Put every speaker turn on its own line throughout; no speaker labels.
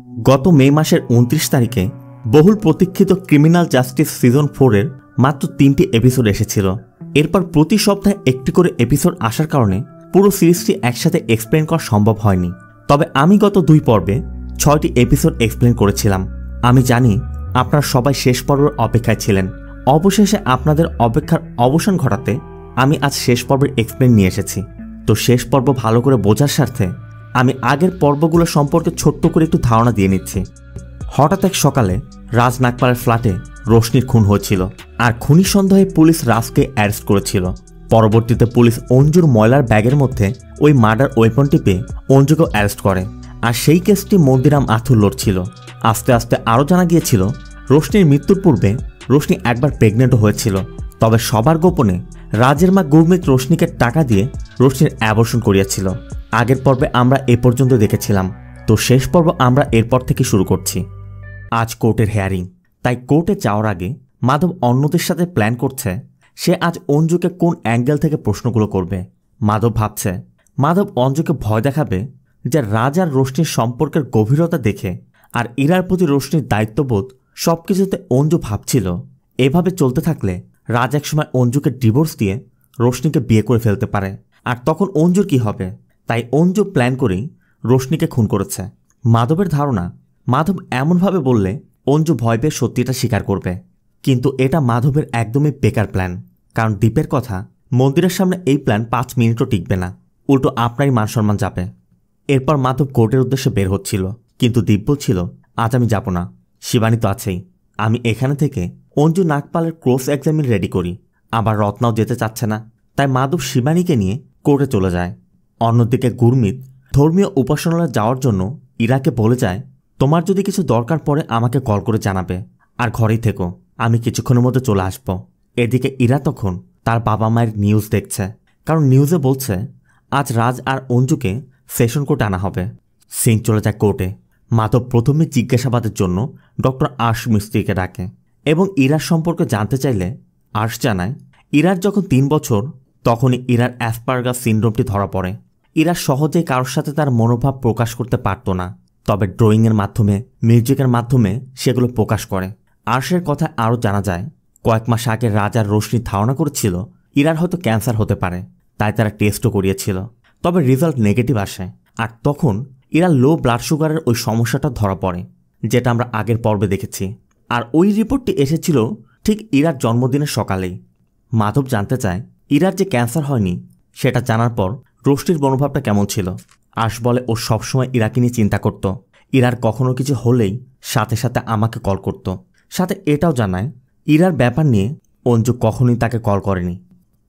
গত মে মাসের ২৯ তারিখে বহুল প্রতীক্ষিত ক্রিমিনাল জাস্টিস সিজন 4 এর মাত্র 3টি এপিসোড এসেছিল। এরপর প্রতি সপ্তাহে একটি করে এপিসোড আসার কারণে পুরো সিরিজটি একসাথে এক্সপ্লেন করা সম্ভব হয়নি। তবে আমি গত 2 পর্বে 6টি এপিসোড এক্সপ্লেন করেছিলাম। আমি জানি আপনারা সবাই শেষ পর্বের অপেক্ষায় ছিলেন। অবশেষে আপনাদের অপেক্ষার অবসান ঘটাতে আমি আজ শেষ পর্বের এক্সপ্লেন নিয়ে এসেছি। তো শেষ পর্ব ভালো করে বোঝার স্বার্থে আমি আগের পর্বগুলো সম্পর্কে ছোট্ট করে একটু ধারণা দিয়ে নিচ্ছি। হঠাৎ এক সকালে রাজ নাগপালের ফ্ল্যাটে রোশনির খুন হয়েছিল, আর খুনি সন্দেহে পুলিশ রাজকে অ্যারেস্ট করেছিল। পরবর্তীতে পুলিশ অঞ্জুর ময়লার ব্যাগের মধ্যে ওই মার্ডার ওয়েপনটি পেয়ে অঞ্জুকেও অ্যারেস্ট করে, আর সেই কেসটি মন্দিরাম আথুর লড়ছিল। আস্তে আস্তে আরও জানা গিয়েছিল রোশনির মৃত্যুর পূর্বে রোশনি একবার প্রেগনেন্টও হয়েছিল। তবে সবার গোপনে রাজের মা গুরমিত রোশনিকে টাকা দিয়ে রোশনির অ্যাবর্শন করিয়েছিল। আগের পর্বে আমরা এ পর্যন্ত দেখেছিলাম, তো শেষ পর্ব আমরা এরপর থেকে শুরু করছি। আজ কোর্টের হেয়ারিং, তাই কোর্টে যাওয়ার আগে মাধব অন্যদের সাথে প্ল্যান করছে সে আজ অঞ্জুকে কোন অ্যাঙ্গেল থেকে প্রশ্নগুলো করবে। মাধব ভাবছে মাধব অঞ্জুকে ভয় দেখাবে যে রাজ আর রোশনির সম্পর্কের গভীরতা দেখে আর ইরার প্রতি রোশনির দায়িত্ববোধ সবকিছুতে অঞ্জু ভাবছিল এভাবে চলতে থাকলে রাজ একসময় অঞ্জুকে ডিভোর্স দিয়ে রোশনিকে বিয়ে করে ফেলতে পারে, আর তখন অঞ্জুর কি হবে। তাই অঞ্জু প্ল্যান করেই রোশনিকে খুন করেছে। মাধবের ধারণা মাধব এমনভাবে বললে অঞ্জু ভয় পেয়ে সত্যিটা স্বীকার করবে, কিন্তু এটা মাধবের একদমই বেকার প্ল্যান। কারণ দীপের কথা মন্দিরের সামনে এই প্ল্যান 5 মিনিটও টিকবে না, উল্টো আপনারই মান সম্মান যাবে। এরপর মাধব কোর্টের উদ্দেশ্যে বের হচ্ছিল, কিন্তু দীপ বলছিল আজ আমি যাব না, শিবানী তো আছেই। আমি এখানে থেকে অঞ্জু নাগপালের ক্রস এক্সামিন রেডি করি। আবার রত্নাও যেতে চাচ্ছে না, তাই মাধব শিবানীকে নিয়ে কোর্টে চলে যায়। অন্যদিকে গুরমিত ধর্মীয় উপাসনালয়ে যাওয়ার জন্য ইরাকে বলে যায় তোমার যদি কিছু দরকার পড়ে আমাকে কল করে জানাবে, আর ঘরেই থেকো, আমি কিছুক্ষণের মধ্যে চলে আসব। এদিকে ইরা তখন তার বাবা মায়ের নিউজ দেখছে, কারণ নিউজে বলছে আজ রাজ আর অঞ্জুকে সেশন কোর্টে আনা হবে। সিং চলে যায় কোর্টে। মাধব প্রথমে জিজ্ঞাসাবাদের জন্য ডক্টর আর্শ মিস্ত্রিকে ডাকে এবং ইরার সম্পর্কে জানতে চাইলে আর্শ জানায় ইরার যখন 3 বছর তখনই ইরার অ্যাসপারগাস সিনড্রোমটি ধরা পড়ে। ইরা সহজেই কারোর সাথে তার মনোভাব প্রকাশ করতে পারত না, তবে ড্রয়িংয়ের মাধ্যমে মিউজিকের মাধ্যমে সেগুলো প্রকাশ করে। আর্শের কথা আরও জানা যায় কয়েক মাস আগে রাজ আর রোশনি ধারণা করেছিল ইরার হয়তো ক্যান্সার হতে পারে, তাই তারা টেস্টও করিয়েছিল। তবে রেজাল্ট নেগেটিভ আসে, আর তখন ইরার লো ব্লাড সুগারের ওই সমস্যাটা ধরা পড়ে, যেটা আমরা আগের পর্বে দেখেছি। আর ওই রিপোর্টটি এসেছিল ঠিক ইরার জন্মদিনের সকালেই। মাধব জানতে চায় ইরার যে ক্যান্সার হয়নি সেটা জানার পর রোশনির মনোভাবটা কেমন ছিল। আশ বলে ও সবসময় ইরাকে নিয়ে চিন্তা করত, ইরার কখনো কিছু হলেই সাথে সাথে আমাকে কল করত। সাথে এটাও জানায় ইরার ব্যাপার নিয়ে অঞ্জু কখনোই তাকে কল করেনি।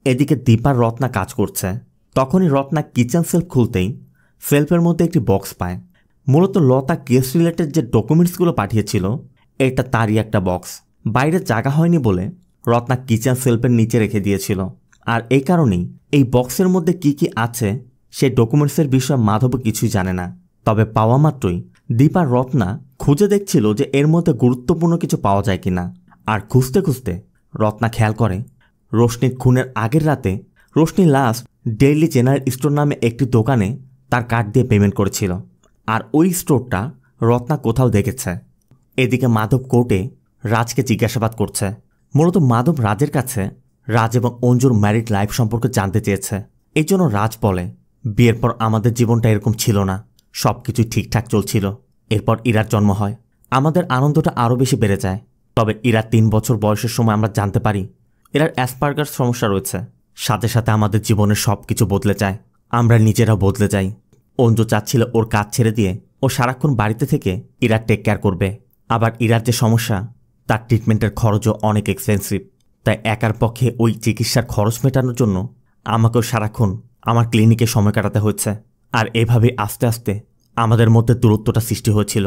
এদিকে দীপার রত্না কাজ করছে, তখনই রত্না কিচেন সেলফ খুলতেই সেলফের মধ্যে একটি বক্স পায়। মূলত লতা কেস রিলেটেড যে ডকুমেন্টসগুলো পাঠিয়েছিল এটা তারই একটা বক্স। বাইরে জায়গা হয়নি বলে রত্না কিচেন সেলফের নিচে রেখে দিয়েছিল, আর এই কারণেই এই বক্সের মধ্যে কি কি আছে সেই ডকুমেন্টসের বিষয়ে মাধব কিছুই জানে না। তবে পাওয়া মাত্রই দীপা রত্না খুঁজে দেখছিল যে এর মধ্যে গুরুত্বপূর্ণ কিছু পাওয়া যায় কিনা। আর খুঁজতে খুঁজতে রত্না খেয়াল করে রোশনির খুনের আগের রাতে Roshni last daily general store নামে একটি দোকানে তার কার্ড দিয়ে পেমেন্ট করেছিল, আর ওই স্টোরটা রত্না কোথাও দেখেছে। এদিকে মাধব কোর্টে রাজকে জিজ্ঞাসাবাদ করছে। মূলত মাধব রাজের কাছে রাজ এবং অঞ্জুর ম্যারিড লাইফ সম্পর্কে জানতে চেয়েছে। এই জন্য রাজ বলে বিয়ের পর আমাদের জীবনটা এরকম ছিল না, সব কিছুই ঠিকঠাক চলছিল। এরপর ইরার জন্ম হয়, আমাদের আনন্দটা আরও বেশি বেড়ে যায়। তবে ইরা 3 বছর বয়সের সময় আমরা জানতে পারি এরার অ্যাসপারগার সমস্যা রয়েছে। সাথে সাথে আমাদের জীবনের সব কিছু বদলে যায়, আমরা নিজেরাও বদলে যাই। অঞ্জু চাচ্ছিল ওর কাজ ছেড়ে দিয়ে ও সারাক্ষণ বাড়িতে থেকে ইরার টেক কেয়ার করবে। আবার ইরার যে সমস্যা তার ট্রিটমেন্টের খরচও অনেক এক্সপেন্সিভ, তাই একার পক্ষে ওই চিকিৎসার খরচ মেটানোর জন্য আমাকেও সারাক্ষণ আমার ক্লিনিকে সময় কাটাতে হচ্ছে। আর এভাবে আস্তে আস্তে আমাদের মধ্যে দূরত্বটা সৃষ্টি হয়েছিল।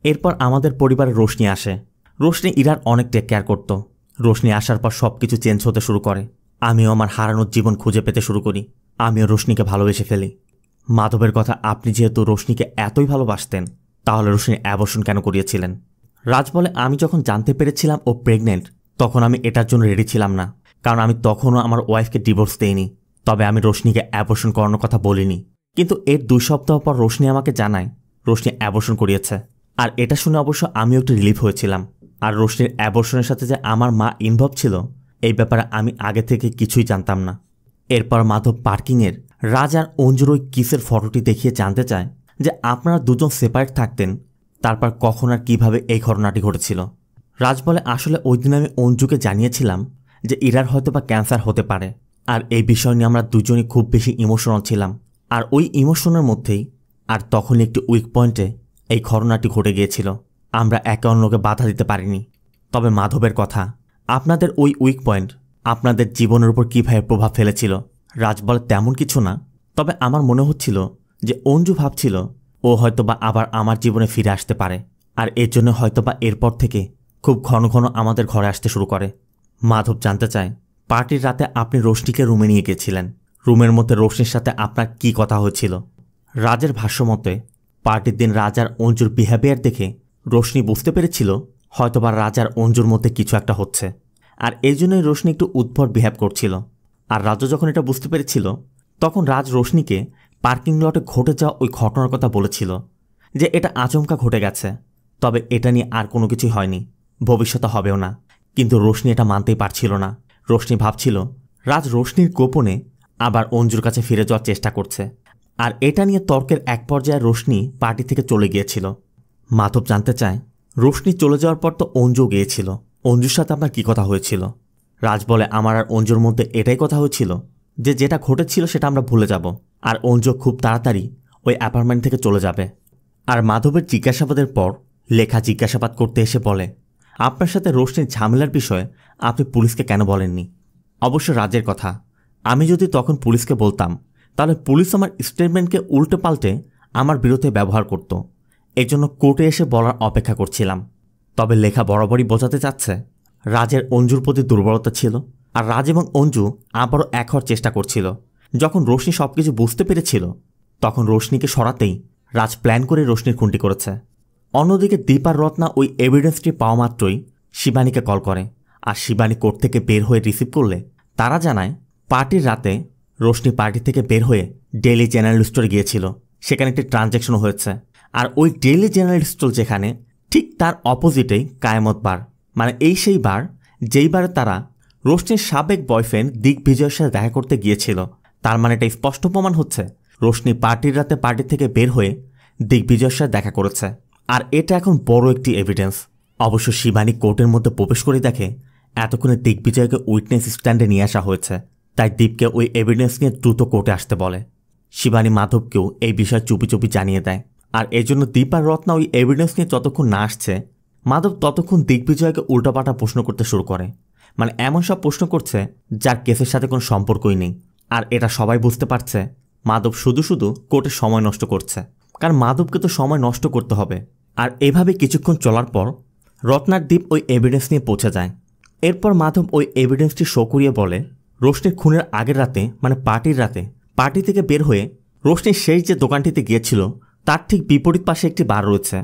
এরপর আমাদের পরিবারে রোশনি আসে। রোশনি ইরার অনেক টেক কেয়ার করত। রোশনি আসার পর সব কিছু চেঞ্জ হতে শুরু করে। আমিও আমার হারানোর জীবন খুঁজে পেতে শুরু করি। আমিও রোশনিকে ভালোবেসে ফেলি। মাধবের কথা আপনি যেহেতু রোশনিকে এতই ভালোবাসতেন তাহলে রোশনি অ্যাবর্শন কেন করিয়েছিলেন? রাজ বলে আমি যখন জানতে পেরেছিলাম ও প্রেগনেন্ট তখন আমি এটার জন্য রেডি ছিলাম না, কারণ আমি তখনও আমার ওয়াইফকে ডিভোর্স দেইনি। তবে আমি রোশনিকে অ্যাবর্শন করানোর কথা বলিনি, কিন্তু এর 2 সপ্তাহ পর রোশনি আমাকে জানায় রোশনি অ্যাবর্শন করিয়েছে। আর এটা শুনে অবশ্য আমিও একটু রিলিফ হয়েছিলাম। আর রোশনির অ্যাবর্শনের সাথে যে আমার মা ইনভলভ ছিল এই ব্যাপারে আমি আগে থেকে কিছুই জানতাম না। এরপর মাধব পার্কিংয়ের রাজ আর অঞ্জুর ওই কিসের ফটোটি দেখিয়ে জানতে চায় যে আপনারা দুজন সেপারেট থাকতেন, তারপর কখন আর কীভাবে এই ঘটনাটি ঘটেছিল। রাজ বলে আসলে ওই দিন আমি অঞ্জুকে জানিয়েছিলাম যে ইরার হয়তো বা ক্যান্সার হতে পারে, আর এই বিষয় নিয়ে আমরা দুজনই খুব বেশি ইমোশনাল ছিলাম। আর ওই ইমোশনের মধ্যেই আর তখনই একটি উইক পয়েন্টে এই ঘটনাটি ঘটে গিয়েছিল। আমরা একে অন্যকে বাধা দিতে পারিনি। তবে মাধবের কথা, আপনাদের ওই উইক পয়েন্ট আপনাদের জীবনের উপর কীভাবে প্রভাব ফেলেছিল? রাজ বলে তেমন কিছু না, তবে আমার মনে হচ্ছিল যে অঞ্জু ভাবছিল ও হয়তোবা আবার আমার জীবনে ফিরে আসতে পারে, আর এর জন্য হয়তোবা এরপর থেকে খুব ঘন ঘন আমাদের ঘরে আসতে শুরু করে। মাধব জানতে চায় পার্টির রাতে আপনি রোশনিকে রুমে নিয়ে গিয়েছিলেন, রুমের মধ্যে রোশনির সাথে আপনার কি কথা হয়েছিল? রাজের ভাষ্যমতে পার্টির দিন রাজ আর অঞ্জুর বিহেভিয়ার দেখে রোশনি বুঝতে পেরেছিল হয়তোবা রাজ আর অঞ্জুর মধ্যে কিছু একটা হচ্ছে, আর এই জন্যই রোশনি একটু উদ্ভট বিহেভ করছিল। আর রাজও যখন এটা বুঝতে পেরেছিল তখন রাজ রোশনিকে পার্কিং লটে ঘটে যাওয়া ওই ঘটনার কথা বলেছিল যে এটা আচমকা ঘটে গেছে, তবে এটা নিয়ে আর কোনো কিছুই হয়নি, ভবিষ্যতে হবেও না। কিন্তু রোশনি এটা মানতেই পারছিল না। রোশনি ভাবছিল রাজ রোশনির গোপনে আবার অঞ্জুর কাছে ফিরে যাওয়ার চেষ্টা করছে, আর এটা নিয়ে তর্কের এক পর্যায়ে রোশনি পার্টি থেকে চলে গিয়েছিল। মাধব জানতে চায় রোশনি চলে যাওয়ার পর তো অঞ্জু গিয়েছিল, অঞ্জুর সাথে আপনার কী কথা হয়েছিল? রাজ বলে আমার আর অঞ্জুর মধ্যে এটাই কথা হয়েছিল যে যেটা ঘটেছিল সেটা আমরা ভুলে যাব, আর অঞ্জু খুব তাড়াতাড়ি ওই অ্যাপার্টমেন্ট থেকে চলে যাবে। আর মাধবের জিজ্ঞাসাবাদের পর লেখা জিজ্ঞাসাবাদ করতে এসে বলে আপনার সাথে রোশনির ঝামেলার বিষয়ে আপনি পুলিশকে কেন বলেননি? অবশ্য রাজের কথা, আমি যদি তখন পুলিশকে বলতাম তাহলে পুলিশ আমার স্টেটমেন্টকে উল্টে পাল্টে আমার বিরুদ্ধে ব্যবহার করত, এজন্য কোর্টে এসে বলার অপেক্ষা করছিলাম। তবে লেখা বরাবরই বোঝাতে চাচ্ছে রাজের অঞ্জুর প্রতি দুর্বলতা ছিল, আর রাজ এবং অঞ্জু আবারও এক হওয়ার চেষ্টা করছিল। যখন রোশনি সবকিছু বুঝতে পেরেছিল তখন রোশনিকে সরাতেই রাজ প্ল্যান করে রোশনির খুনটি করেছে। অন্যদিকে দীপ আর রত্না ওই এভিডেন্সটি পাওয়া মাত্রই শিবানীকে কল করে, আর শিবানী কোর্ট থেকে বের হয়ে রিসিভ করলে তারা জানায় পার্টির রাতে রোশনি পার্টি থেকে বের হয়ে ডেইলি জেনারেল স্টোরে গিয়েছিল, সেখানে একটি ট্রানজ্যাকশন হয়েছে। আর ওই ডেইলি জেনারেল স্টোর যেখানে ঠিক তার অপোজিটেই কায়ামত বার, মানে এই সেই বার যেই বারে তারা রোশনির সাবেক বয়ফ্রেন্ড দিগ্বিজয়ের সাথে দেখা করতে গিয়েছিল। তার মানে এটা স্পষ্ট প্রমাণ হচ্ছে রোশনি পার্টির রাতে পার্টি থেকে বের হয়ে দিগ্বিজয়ের সাথে দেখা করেছে, আর এটা এখন বড় একটি এভিডেন্স। অবশ্য শিবানী কোর্টের মধ্যে প্রবেশ করে দেখে এতক্ষণে দিগ্বিজয়কে উইটনেস স্ট্যান্ডে নিয়ে আসা হয়েছে, তাই দীপকে ওই এভিডেন্স নিয়ে দ্রুত কোর্টে আসতে বলে। শিবানী মাধবকেও এই বিষয় চুপি চুপি জানিয়ে দেয়, আর এজন্য দীপ আর রত্না ওই এভিডেন্স নিয়ে যতক্ষণ না আসছে মাধব ততক্ষণ দিগ্বিজয়কে উল্টাপাল্টা প্রশ্ন করতে শুরু করে, মানে এমন সব প্রশ্ন করছে যার কেসের সাথে কোনো সম্পর্কই নেই। আর এটা সবাই বুঝতে পারছে মাধব শুধু শুধু কোর্টে সময় নষ্ট করছে, কারণ মাধবকে তো সময় নষ্ট করতে হবে। আর এভাবে কিছুক্ষণ চলার পর রত্নার দীপ ওই এভিডেন্স নিয়ে পৌঁছে যায়। এরপর মাধব ওই এভিডেন্সটি শো করিয়ে বলে রোশনির খুনের আগের রাতে, মানে পার্টির রাতে পার্টি থেকে বের হয়ে রোশনির শেষ যে দোকানটিতে গিয়েছিল তার ঠিক বিপরীত পাশে একটি বার রয়েছে,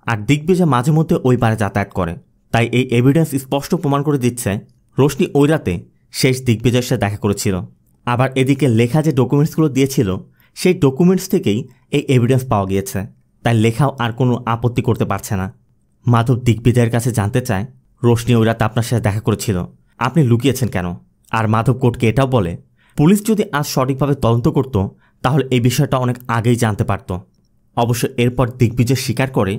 আর দিগ্বিজয় মাঝে মধ্যে ওই বারে যাতায়াত করে। তাই এই এভিডেন্স স্পষ্ট প্রমাণ করে দিচ্ছে রোশনি ওই রাতে শেষ দিগ্বিজয়ের সাথে দেখা করেছিল। আবার এদিকে লেখা যে ডকুমেন্টসগুলো দিয়েছিল সেই ডকুমেন্টস থেকেই এই এভিডেন্স পাওয়া গিয়েছে, তাই লেখাও আর কোনো আপত্তি করতে পারছে না। মাধব দিগ্বিজয়ের কাছে জানতে চায় রোশনি ওই রাতে আপনার সাথে দেখা করেছিল, আপনি লুকিয়েছেন কেন? আর মাধব কোর্টকে এটাও বলে পুলিশ যদি আজ সঠিকভাবে তদন্ত করত তাহলে এই বিষয়টা অনেক আগেই জানতে পারত। অবশ্য এরপর দিগ্বিজয় স্বীকার করে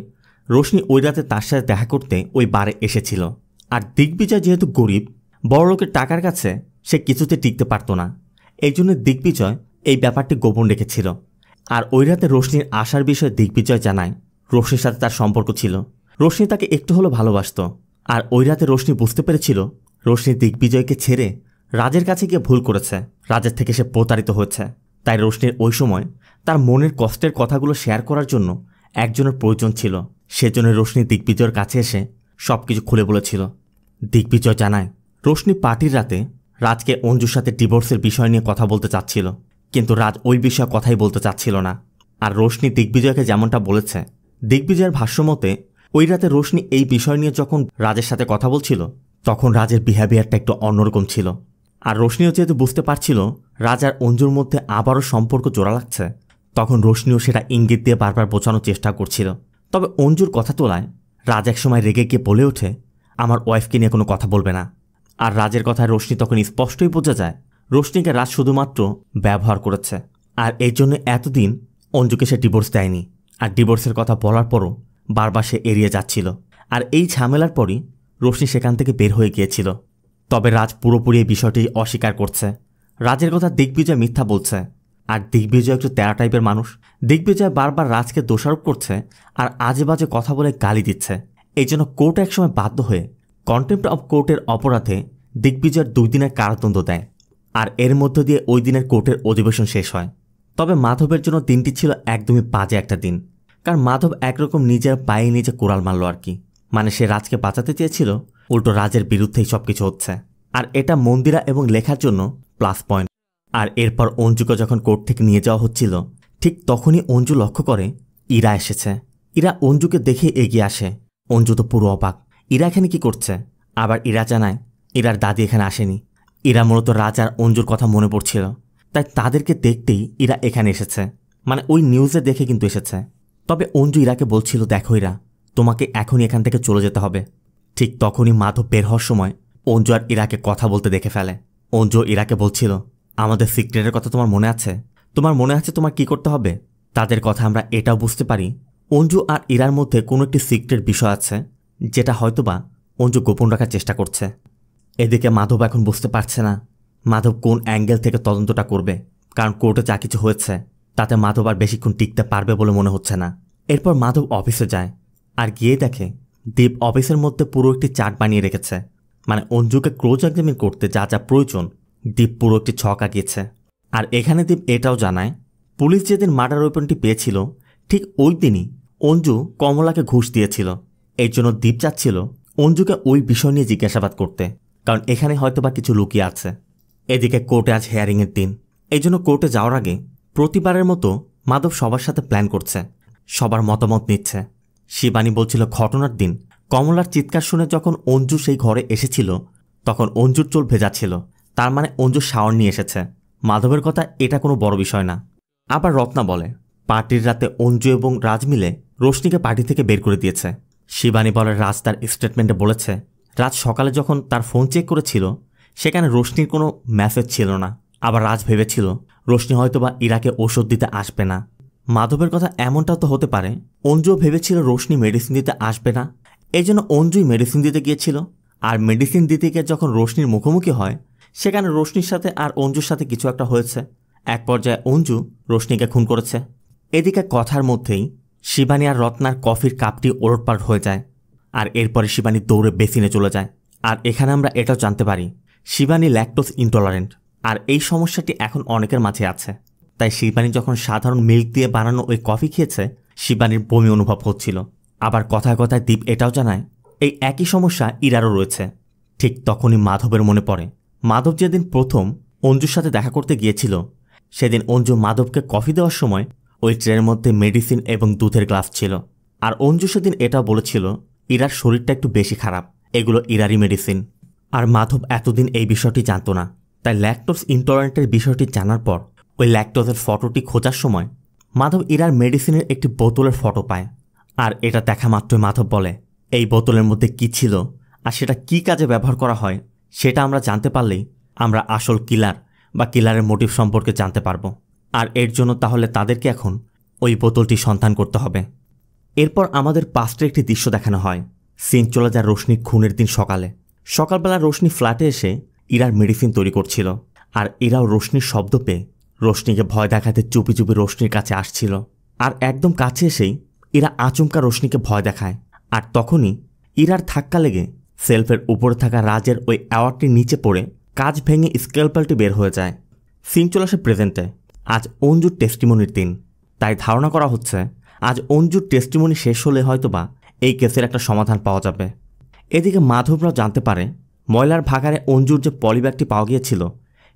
রোশনি ওই রাতে তার সাথে দেখা করতে ওই বারে এসেছিল। আর দিগ্বিজয় যেহেতু গরিব, বড়লোকের টাকার কাছে সে কিছুতে টিকতে পারত না, এই জন্য দিগ্বিজয় এই ব্যাপারটি গোপন রেখেছিল। আর ওই রাতে রোশনির আসার বিষয়ে দিগ্বিজয় জানায় রোশনির সাথে তার সম্পর্ক ছিল, রোশনি তাকে একটু হলেও ভালোবাসত। আর ওই রাতে রোশনি বুঝতে পেরেছিল রোশনি দিগ্বিজয়কে ছেড়ে রাজের কাছে গিয়ে ভুল করেছে, রাজের থেকে সে প্রতারিত হয়েছে। তাই রোশনির ওই সময় তার মনের কষ্টের কথাগুলো শেয়ার করার জন্য একজনের প্রয়োজন ছিল, সেজন্য রোশনি দিগ্বিজয়ের কাছে এসে সবকিছু খুলে বলেছিল। দিগ্বিজয় জানায় রোশনি পার্টির রাতে রাজকে অঞ্জুর সাথে ডিভোর্সের বিষয় নিয়ে কথা বলতে চাচ্ছিল, কিন্তু রাজ ওই বিষয়ে কথাই বলতে চাচ্ছিল না। আর রোশনি দিগ্বিজয়কে যেমনটা বলেছে, দিগ্বিজয়ের ভাষ্যমতে ওই রাতে রোশনি এই বিষয় নিয়ে যখন রাজের সাথে কথা বলছিল তখন রাজের বিহেভিয়ারটা একটু অন্যরকম ছিল। আর রোশনিও যেহেতু বুঝতে পারছিল রাজ আর অঞ্জুর মধ্যে আবারও সম্পর্ক জোড়া লাগছে, তখন রোশনিও সেটা ইঙ্গিত দিয়ে বারবার বোঝানোর চেষ্টা করছিল। তবে অঞ্জুর কথা তোলায় রাজ একসময় রেগে গিয়ে বলে ওঠে, আমার ওয়াইফকে নিয়ে কোনো কথা বলবে না। আর রাজের কথায় রোশনি তখন স্পষ্টই বোঝা যায় রোশনিকে রাজ শুধুমাত্র ব্যবহার করেছে, আর এই জন্য এতদিন অঞ্জুকে সে ডিভোর্স দেয়নি। আর ডিভোর্সের কথা বলার পরও বারবার সে এড়িয়ে যাচ্ছিল। আর এই ঝামেলার পরই রোশনি সেখান থেকে বের হয়ে গিয়েছিল। তবে রাজ পুরোপুরি এই বিষয়টি অস্বীকার করছে। রাজের কথা দিগ্বিজয় মিথ্যা বলছে। আর দিগ্বিজয় একটু তেরা টাইপের মানুষ। দিগ্বিজয় বারবার রাজকে দোষারোপ করছে আর আজে বাজে কথা বলে গালি দিচ্ছে। এই জন্য কোর্ট একসময় বাধ্য হয়ে কন্টেম্প্ট অব কোর্টের অপরাধে দিগ্বিজয়ের 2 দিনের কারাদণ্ড দেয়। আর এর মধ্য দিয়ে ওই দিনের কোর্টের অধিবেশন শেষ হয়। তবে মাধবের জন্য দিনটি ছিল একদমই বাজে একটা দিন, কারণ মাধব একরকম নিজের পায়ে নিজে কোড়াল মারল আর কি। মানে সে রাজকে বাঁচাতে চেয়েছিল, উল্টো রাজের বিরুদ্ধেই সবকিছু হচ্ছে। আর এটা মন্দিরা এবং লেখার জন্য প্লাস পয়েন্ট। আর এরপর অঞ্জুকে যখন কোর্ট থেকে নিয়ে যাওয়া হচ্ছিল, ঠিক তখনই অঞ্জু লক্ষ্য করে ইরা এসেছে। ইরা অঞ্জুকে দেখে এগিয়ে আসে। অঞ্জু তো পুরো অবাক, ইরা এখানে কি করছে। আবার ইরা জানায় ইরার দাদি এখানে আসেনি। ইরা মূলত রাজ আর অঞ্জুর কথা মনে পড়ছিল, তাই তাদেরকে দেখতেই ইরা এখানে এসেছে। মানে ওই নিউজে দেখে কিন্তু এসেছে। তবে অঞ্জু ইরাকে বলছিল, দেখো ইরা, তোমাকে এখনই এখান থেকে চলে যেতে হবে। ঠিক তখনই মাধব বের হওয়ার সময় অঞ্জু আর ইরাকে কথা বলতে দেখে ফেলে। অঞ্জু ইরাকে বলছিল, আমাদের সিক্রেটের কথা তোমার মনে আছে? তোমার মনে আছে তোমার কি করতে হবে? তাদের কথা আমরা এটাও বুঝতে পারি অঞ্জু আর ইরার মধ্যে কোনো একটি সিক্রেট বিষয় আছে, যেটা হয়তোবা অঞ্জু গোপন রাখার চেষ্টা করছে। এদিকে মাধব এখন বুঝতে পারছে না মাধব কোন অ্যাঙ্গেল থেকে তদন্তটা করবে, কারণ কোর্টে যা কিছু হয়েছে তাতে মাধব আর বেশিক্ষণ টিকতে পারবে বলে মনে হচ্ছে না। এরপর মাধব অফিসে যায় আর গিয়ে দেখে দীপ অফিসের মধ্যে পুরো একটি চার্ট বানিয়ে রেখেছে। মানে অঞ্জুকে ক্লোজ এক্সামিন করতে যা যা প্রয়োজন দীপ পুরো একটি ছক আঁকিয়েছে। আর এখানে দীপ এটাও জানায় পুলিশ যেদিন মার্ডার ওয়েপনটি পেয়েছিল ঠিক ওই দিনই অঞ্জু কমলাকে ঘুষ দিয়েছিল। এই জন্য দীপ চাচ্ছিল অঞ্জুকে ওই বিষয় নিয়ে জিজ্ঞাসাবাদ করতে, কারণ এখানে হয়তোবা কিছু লুকিয়ে আছে। এদিকে কোর্টে আজ হেয়ারিংয়ের দিন, এই জন্য কোর্টে যাওয়ার আগে প্রতিবারের মতো মাধব সবার সাথে প্ল্যান করছে, সবার মতামত নিচ্ছে। শিবানী বলছিল ঘটনার দিন কমলার চিৎকার শুনে যখন অঞ্জু সেই ঘরে এসেছিল তখন অঞ্জুর চুল ভেজা ছিল, তার মানে অঞ্জু শাওয়ার নিয়ে এসেছে। মাধবের কথা এটা কোনো বড় বিষয় না। আবার রত্না বলে পার্টির রাতে অঞ্জু এবং রাজ মিলে রোশনিকে পার্টি থেকে বের করে দিয়েছে। শিবানী বলে রাজ তার স্টেটমেন্টে বলেছে রাজ সকালে যখন তার ফোন চেক করেছিল সেখানে রোশনির কোনো মেসেজ ছিল না। আবার রাজ ভেবেছিল রোশনি হয়তোবা ইরাকে ওষুধ দিতে আসবে না। মাধবের কথা এমনটাও তো হতে পারে অঞ্জুও ভেবেছিল রোশনি মেডিসিন দিতে আসবে না, এই জন্য অঞ্জুই মেডিসিন দিতে গিয়েছিল। আর মেডিসিন দিতে গিয়ে যখন রোশনির মুখোমুখি হয় সেখানে রোশনির সাথে আর অঞ্জুর সাথে কিছু একটা হয়েছে। এক পর্যায়ে অঞ্জু রোশনিকে খুন করেছে। এদিকে কথার মধ্যেই শিবানী আর রত্নার কফির কাপটি ওলটপালট হয়ে যায়। আর এরপরে শিবানী দৌড়ে বেসিনে চলে যায়। আর এখানে আমরা এটাও জানতে পারি শিবানী ল্যাকটোজ ইনটলারেন্ট, আর এই সমস্যাটি এখন অনেকের মাঝে আছে। তাই শিবানী যখন সাধারণ মিল্ক দিয়ে বানানো ওই কফি খেয়েছে শিবানীর বমি অনুভব হচ্ছিল। আবার কথায় কথায় দীপ এটাও জানায় এই একই সমস্যা ইরারও রয়েছে। ঠিক তখনই মাধবের মনে পড়ে মাধব যেদিন প্রথম অঞ্জুর সাথে দেখা করতে গিয়েছিল সেদিন অঞ্জু মাধবকে কফি দেওয়ার সময় ওই ট্রের মধ্যে মেডিসিন এবং দুধের গ্লাস ছিল। আর অঞ্জু সেদিন এটাও বলেছিল ইরার শরীরটা একটু বেশি খারাপ, এগুলো ইরারই মেডিসিন। আর মাধব এতদিন এই বিষয়টি জানত না, তাই ল্যাকটোজ ইনটলারেন্টের বিষয়টি জানার পর ওই ল্যাকটোজের ফটোটি খোঁজার সময় মাধব ইরার মেডিসিনের একটি বোতলের ফটো পায়। আর এটা দেখা মাত্রই মাধব বলে এই বোতলের মধ্যে কি ছিল আর সেটা কি কাজে ব্যবহার করা হয় সেটা আমরা জানতে পারলেই আমরা আসল কিলার বা কিলারের মোটিভ সম্পর্কে জানতে পারবো। আর এর জন্য তাহলে তাদেরকে এখন ওই বোতলটি সন্ধান করতে হবে। এরপর আমাদের পাস্টের একটি দৃশ্য দেখানো হয়। সিন চলে যায় রোশনির খুনের দিন সকালবেলা রোশনি ফ্ল্যাটে এসে ইরার মেডিসিন তৈরি করছিল। আর ইরাও রোশনির শব্দ পেয়ে রোশনিকে ভয় দেখাতে চুপি চুপি রোশনির কাছে আসছিল। আর একদম কাছে এসেই ইরা আচমকা রোশনিকে ভয় দেখায়। আর তখনই ইরার ধাক্কা লেগে সেলফের উপরে থাকা রাজের ওই অ্যাওয়ার্ডটির নিচে পড়ে কাজ ভেঙে স্কেলপেলটি বের হয়ে যায়। সিন চলে আসে প্রেজেন্টে। আজ অঞ্জুর টেস্টিমনির দিন, তাই ধারণা করা হচ্ছে আজ অঞ্জুর টেস্টিমনি শেষ হলে হয়তোবা এই কেসের একটা সমাধান পাওয়া যাবে। এদিকে মাধবরাও জানতে পারে ময়লার ভাগাড়ে অঞ্জুর যে পলিব্যাগটি পাওয়া গিয়েছিল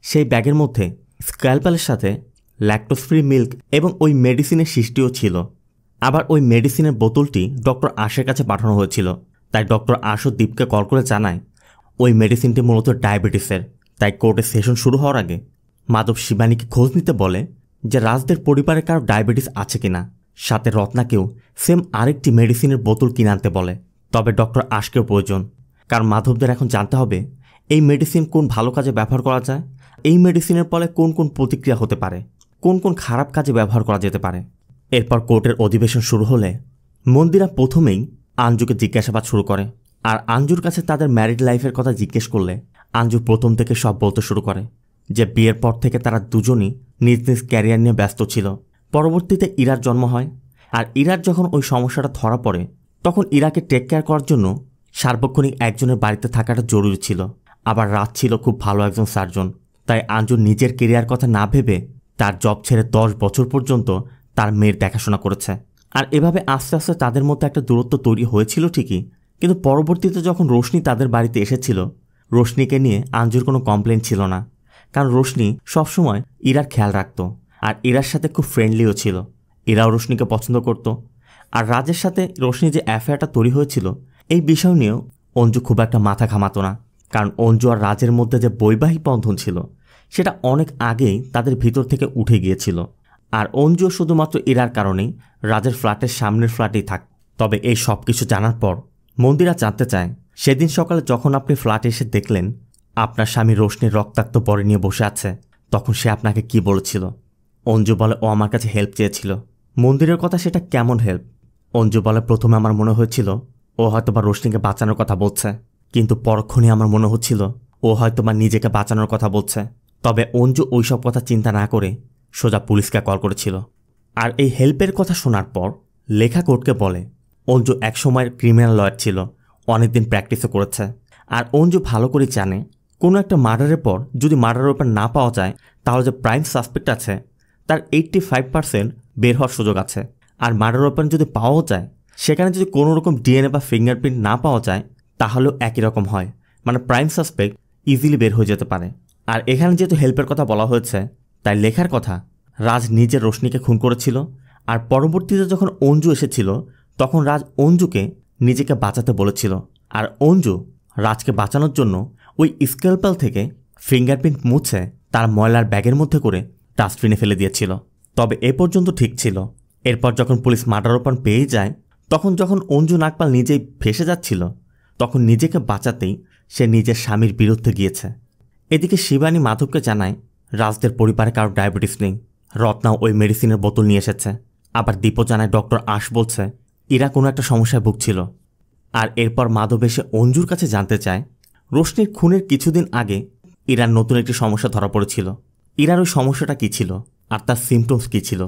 সেই ব্যাগের মধ্যে স্ক্যালপেলের সাথে ল্যাকটোজ ফ্রি মিল্ক এবং ওই মেডিসিনের শিশটিও ছিল। আবার ওই মেডিসিনের বোতলটি ডক্টর আশের কাছে পাঠানো হয়েছিল। তাই ডক্টর আশও দীপকে কল করে জানায় ওই মেডিসিনটি মূলত ডায়াবেটিসের। তাই কোর্টের সেশন শুরু হওয়ার আগে মাধব শিবানীকে খোঁজ নিতে বলে যে রাজদের পরিবারে কারো ডায়াবেটিস আছে কিনা। সাথে রত্নাকেও সেম আরেকটি মেডিসিনের বোতল কিনে আনতে বলে। তবে ডক্টর আশকেও প্রয়োজন, কারণ মাধবদের এখন জানতে হবে এই মেডিসিন কোন ভালো কাজে ব্যবহার করা যায়, এই মেডিসিনের ফলে কোন কোন প্রতিক্রিয়া হতে পারে, কোন কোন খারাপ কাজে ব্যবহার করা যেতে পারে। এরপর কোর্টের অধিবেশন শুরু হলে মন্দিরা প্রথমেই আঞ্জুকে জিজ্ঞাসাবাদ শুরু করে। আর আঞ্জুর কাছে তাদের ম্যারিড লাইফের কথা জিজ্ঞেস করলে আঞ্জু প্রথম থেকে সব বলতে শুরু করে যে বিয়ের পর থেকে তারা দুজনই নিজ নিজ ক্যারিয়ার নিয়ে ব্যস্ত ছিল। পরবর্তীতে ইরার জন্ম হয়, আর ইরার যখন ওই সমস্যাটা ধরা পড়ে তখন ইরাকে টেক কেয়ার করার জন্য সার্বক্ষণিক একজনের বাড়িতে থাকাটা জরুরি ছিল। আবার রাত ছিল খুব ভালো একজন সার্জন, তাই আঞ্জু নিজের কেরিয়ার কথা না ভেবে তার জব ছেড়ে 10 বছর পর্যন্ত তার মেয়ের দেখাশোনা করেছে। আর এভাবে আস্তে আস্তে তাদের মধ্যে একটা দূরত্ব তৈরি হয়েছিল ঠিকই, কিন্তু পরবর্তীতে যখন রোশনি তাদের বাড়িতে এসেছিল, রোশনিকে নিয়ে আঞ্জুর কোনো কমপ্লেন ছিল না, কারণ রোশনি সবসময় ইরার খেয়াল রাখত আর ইরার সাথে খুব ফ্রেন্ডলিও ছিল। ইরাও রোশনিকে পছন্দ করত। আর রাজের সাথে রোশনি যে অ্যাফেয়ারটা তৈরি হয়েছিল এই বিষয় নিয়েও অঞ্জু খুব একটা মাথা ঘামাতো না, কারণ অঞ্জু আর রাজের মধ্যে যে বৈবাহিক বন্ধন ছিল সেটা অনেক আগেই তাদের ভিতর থেকে উঠে গিয়েছিল। আর অঞ্জু শুধুমাত্র ইরার কারণেই রাজের ফ্ল্যাটের সামনের ফ্ল্যাটেই থাক। তবে এই সব কিছু জানার পর মন্দিরা জানতে চায়, সেদিন সকালে যখন আপনি ফ্ল্যাটে এসে দেখলেন আপনার স্বামী রোশনির রক্তাক্ত বডি নিয়ে বসে আছে, তখন সে আপনাকে কি বলেছিল? অঞ্জু বলে ও আমার কাছে হেল্প চেয়েছিল। মন্দিরের কথা সেটা কেমন হেল্প? অঞ্জু বলে প্রথমে আমার মনে হয়েছিল ও হয়তোবা রোশনিকে বাঁচানোর কথা বলছে, কিন্তু পরক্ষণে আমার মনে হচ্ছিল ও হয়তোবা নিজেকে বাঁচানোর কথা বলছে। তবে অঞ্জু ওইসব কথা চিন্তা না করে সোজা পুলিশকে কল করেছিল। আর এই হেল্পের কথা শোনার পর লেখা কোর্টকে বলে অঞ্জু একসময়ের ক্রিমিনাল লয়ার ছিল, অনেকদিন প্র্যাকটিসও করেছে। আর অঞ্জু ভালো করে জানে কোনো একটা মার্ডারের পর যদি মার্ডারের ওপর না পাওয়া যায় তাহলে যে প্রাইম সাসপেক্ট আছে তার 85% বের হওয়ার সুযোগ আছে। আর মার্ডার ওয়েপন যদি পাওয়াও যায় সেখানে যদি কোনো রকম ডিএনএ বা ফিঙ্গারপ্রিন্ট না পাওয়া যায় তাহলেও একই রকম হয়, মানে প্রাইম সাসপেক্ট ইজিলি বের হয়ে যেতে পারে। আর এখানে যেহেতু হেল্পের কথা বলা হয়েছে তাই লেখার কথা রাজ নিজের রোশনিকে খুন করেছিল। আর পরবর্তীতে যখন অঞ্জু এসেছিল তখন রাজ অঞ্জুকে নিজেকে বাঁচাতে বলেছিল। আর অঞ্জু রাজকে বাঁচানোর জন্য ওই স্কেলপেল থেকে ফিঙ্গারপ্রিন্ট মুছে তার ময়লার ব্যাগের মধ্যে করে ডাস্টবিনে ফেলে দিয়েছিল। তবে এ পর্যন্ত ঠিক ছিল। এরপর যখন পুলিশ মার্ডার ওপেন পেয়ে যায় তখন যখন অঞ্জু নাগপাল নিজেই ভেসে যাচ্ছিল তখন নিজেকে বাঁচাতেই সে নিজের স্বামীর বিরুদ্ধে গিয়েছে। এদিকে শিবানী মাধবকে জানায় রাজদের পরিবারে কারো ডায়াবেটিস নেই, রত্নাও ওই মেডিসিনের বোতল নিয়ে এসেছে। আবার দীপও জানায় ডক্টর আশ বলছে এরা কোনো একটা সমস্যায় ভুগছিল। আর এরপর মাধব এসে অঞ্জুর কাছে জানতে চায় রোশনির খুনের কিছুদিন আগে ইরার নতুন একটি সমস্যা ধরা পড়েছিল। ইরার ওই সমস্যাটা কী ছিল আর তার সিমটমস কী ছিল।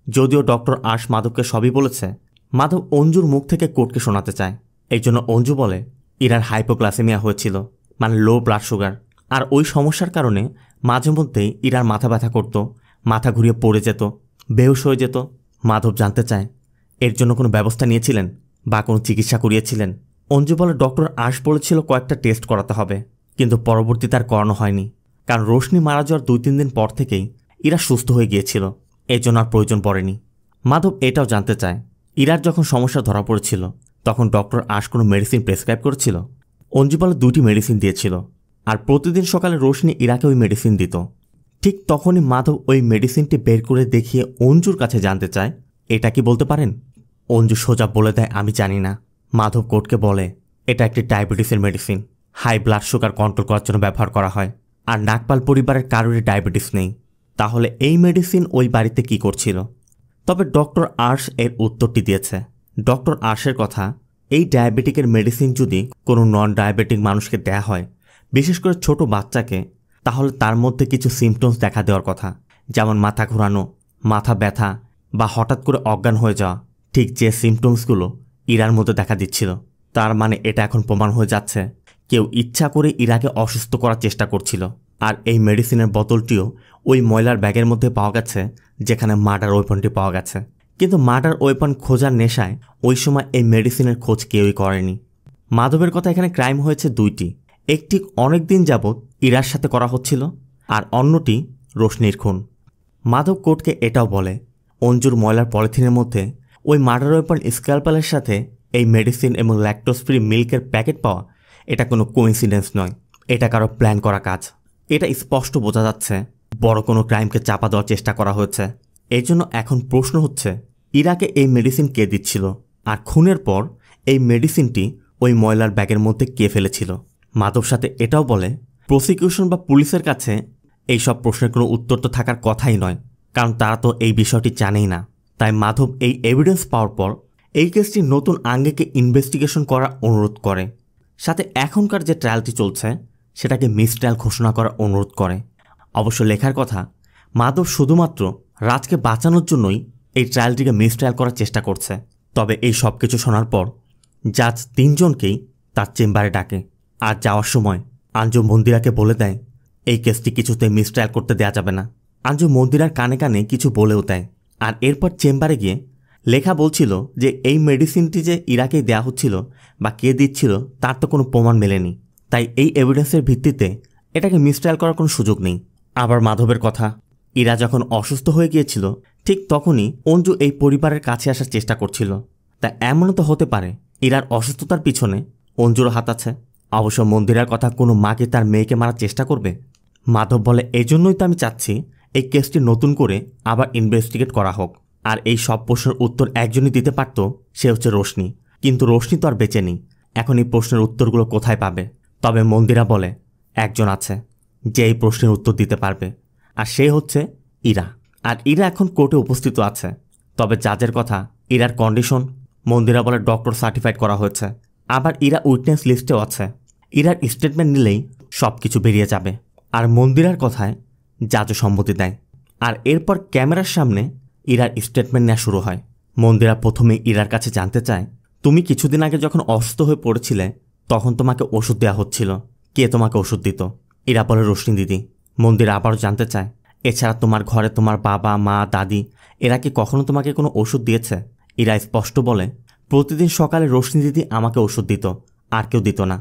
যদিও ডক্টর আশ মাধবকে সবই বলেছে, মাধব অঞ্জুর মুখ থেকে কোর্টকে শোনাতে চায়। এই জন্য অঞ্জু বলে ইরার হাইপোক্লাসেমিয়া হয়েছিল, মানে লো ব্লাড সুগার। আর ওই সমস্যার কারণে মাঝে মধ্যেই ইরার মাথা ব্যথা করত, মাথা ঘুরিয়ে পড়ে যেত, বেহুশ হয়ে যেত। মাধব জানতে চায় এর জন্য কোনো ব্যবস্থা নিয়েছিলেন বা কোনো চিকিৎসা করিয়েছিলেন। অঞ্জু বলে ডক্টর আশ বলেছিল কয়েকটা টেস্ট করাতে হবে, কিন্তু পরবর্তীতে আর করানো হয়নি, কারণ রোশনি মারা যাওয়ার 2-3 দিন পর থেকেই ইরা সুস্থ হয়ে গিয়েছিল, এর জন্য আর প্রয়োজন পড়েনি। মাধব এটাও জানতে চায় ইরার যখন সমস্যা ধরা পড়েছিল তখন ডক্টর আশ কোনো মেডিসিন প্রেসক্রাইব করেছিল। অঞ্জু বলে 2টি মেডিসিন দিয়েছিল, আর প্রতিদিন সকালে রোশনি ইরাকে ওই মেডিসিন দিত। ঠিক তখনই মাধব ওই মেডিসিনটি বের করে দেখিয়ে অঞ্জুর কাছে জানতে চায় এটা কি বলতে পারেন? অঞ্জু সোজা বলে দেয় আমি জানি না। মাধব কোর্টকে বলে এটা একটি ডায়াবেটিসের medicine, high blood sugar control করার জন্য ব্যবহার করা হয়। আর নাগপাল পরিবারের কারোরই ডায়াবেটিস নেই, তাহলে এই মেডিসিন ওই বাড়িতে কি করছিল? তবে ডক্টর আর্শ এর উত্তরটি দিয়েছে। ডক্টর আর্শের কথা এই ডায়াবেটিকের মেডিসিন যদি কোনো নন ডায়াবেটিক মানুষকে দেয়া হয়, বিশেষ করে ছোট বাচ্চাকে, তাহলে তার মধ্যে কিছু সিমটমস দেখা দেওয়ার কথা, যেমন মাথা ঘোরানো, মাথা ব্যথা বা হঠাৎ করে অজ্ঞান হয়ে যাওয়া। ঠিক যে সিমটমসগুলো ইরার মধ্যে দেখা দিচ্ছিল, তার মানে এটা এখন প্রমাণ হয়ে যাচ্ছে কেউ ইচ্ছা করে ইরাকে অসুস্থ করার চেষ্টা করছিল। আর এই মেডিসিনের বোতলটিও ওই ময়লার ব্যাগের মধ্যে পাওয়া গেছে যেখানে মার্ডার ওয়েপনটি পাওয়া গেছে। কিন্তু মার্ডার ওয়েপন খোঁজার নেশায় ওই সময় এই মেডিসিনের খোঁজ কেউই করেনি। মাধবের কথা এখানে ক্রাইম হয়েছে 2টি, একটি অনেক দিন যাবৎ ইরার সাথে করা হচ্ছিল আর অন্যটি রোশনির খুন। মাধব কোর্টকে এটাও বলে অঞ্জুর ময়লার পলিথিনের মধ্যে ওই মার্ডার ওয়েপন স্ক্যালপেলের সাথে এই মেডিসিন এবং ল্যাকটোজ ফ্রি মিল্কের প্যাকেট পাওয়া এটা কোনো কোইন্সিডেন্স নয়, এটা কারো প্ল্যান করা কাজ। এটা স্পষ্ট বোঝা যাচ্ছে বড় কোনো ক্রাইমকে চাপা দেওয়ার চেষ্টা করা হয়েছে। এর জন্য এখন প্রশ্ন হচ্ছে ইরাকে এই মেডিসিন কে দিচ্ছিল, আর খুনের পর এই মেডিসিনটি ওই ময়লার ব্যাগের মধ্যে কে ফেলেছিল। মাধব সাথে এটাও বলে প্রসিকিউশন বা পুলিশের কাছে এই সব প্রশ্নের কোনো উত্তর তো থাকার কথাই নয়, কারণ তারা তো এই বিষয়টি জানেই না। তাই মাধব এই এভিডেন্স পাওয়ার পর এই কেসটি নতুন আঙ্গিকে ইনভেস্টিগেশন করার অনুরোধ করে, সাথে এখনকার যে ট্রায়ালটি চলছে সেটাকে মিস ট্রায়াল ঘোষণা করার অনুরোধ করে। অবশ্য লেখার কথা, মাধব শুধুমাত্র রাজকে বাঁচানোর জন্যই এই ট্রায়ালটিকে মিস ট্রায়াল করার চেষ্টা করছে। তবে এই সব কিছু শোনার পর জাজ 3 জনকেই তার চেম্বারে ডাকে, আর যাওয়ার সময় আঞ্জু মন্দিরাকে বলে দেয় এই কেসটি কিছুতে মিস ট্রায়াল করতে দেওয়া যাবে না। আঞ্জু মন্দিরার কানে কানে কিছু বলেও দেয়। আর এরপর চেম্বারে গিয়ে লেখা বলছিল যে এই মেডিসিনটি যে ইরাকেই দেওয়া হচ্ছিল বা কে দিচ্ছিল তার তো কোনো প্রমাণ মেলেনি, তাই এই এভিডেন্সের ভিত্তিতে এটাকে মিস ট্রায়াল করার কোনো সুযোগ নেই। আবার মাধবের কথা, ইরা যখন অসুস্থ হয়ে গিয়েছিল ঠিক তখনই অঞ্জু এই পরিবারের কাছে আসার চেষ্টা করছিল। তা এমনও তো হতে পারে ইরার অসুস্থতার পিছনে অঞ্জুর হাত আছে। অবশ্য মন্দিরার কথা কোনো মাকে তার মেয়েকে মারার চেষ্টা করবে? মাধব বলে এজন্যই তো আমি চাচ্ছি এই কেসটি নতুন করে আবার ইনভেস্টিগেট করা হোক। আর এই সব প্রশ্নের উত্তর একজনই দিতে পারত, সে হচ্ছে রোশনি। কিন্তু রোশনি তো আর বেঁচে নেই, এখন এই প্রশ্নের উত্তরগুলো কোথায় পাবে? তবে মন্দিরা বলে একজন আছে যে এই প্রশ্নের উত্তর দিতে পারবে, আর সে হচ্ছে ইরা। আর ইরা এখন কোর্টে উপস্থিত আছে। তবে জাজের কথা, ইরার কন্ডিশন মন্দিরা বলে ডক্টর সার্টিফাইড করা হয়েছে। আবার ইরা উইটনেস লিস্টেও আছে। ইরার স্টেটমেন্ট নিলেই সব কিছু বেরিয়ে যাবে। আর মন্দিরার কথায় জাজও সম্মতি দেয়। আর এরপর ক্যামেরার সামনে ইরার স্টেটমেন্ট নেওয়া শুরু হয়। মন্দিরা প্রথমে ইরার কাছে জানতে চায়, তুমি কিছুদিন আগে যখন অসুস্থ হয়ে পড়েছিলে তখন তোমাকে ওষুধ দেওয়া হচ্ছিল, কে তোমাকে ওষুধ দিত? ইরা বলে রোশনি দিদি। মন্দিরা আবারও জানতে চায়, এছাড়া তোমার ঘরে তোমার বাবা মা দাদি এরা কি কখনো তোমাকে কোনো ওষুধ দিয়েছে? ইরা স্পষ্ট বলে প্রতিদিন সকালে রোশনি দিদি আমাকে ওষুধ দিত, আর কেউ দিত না।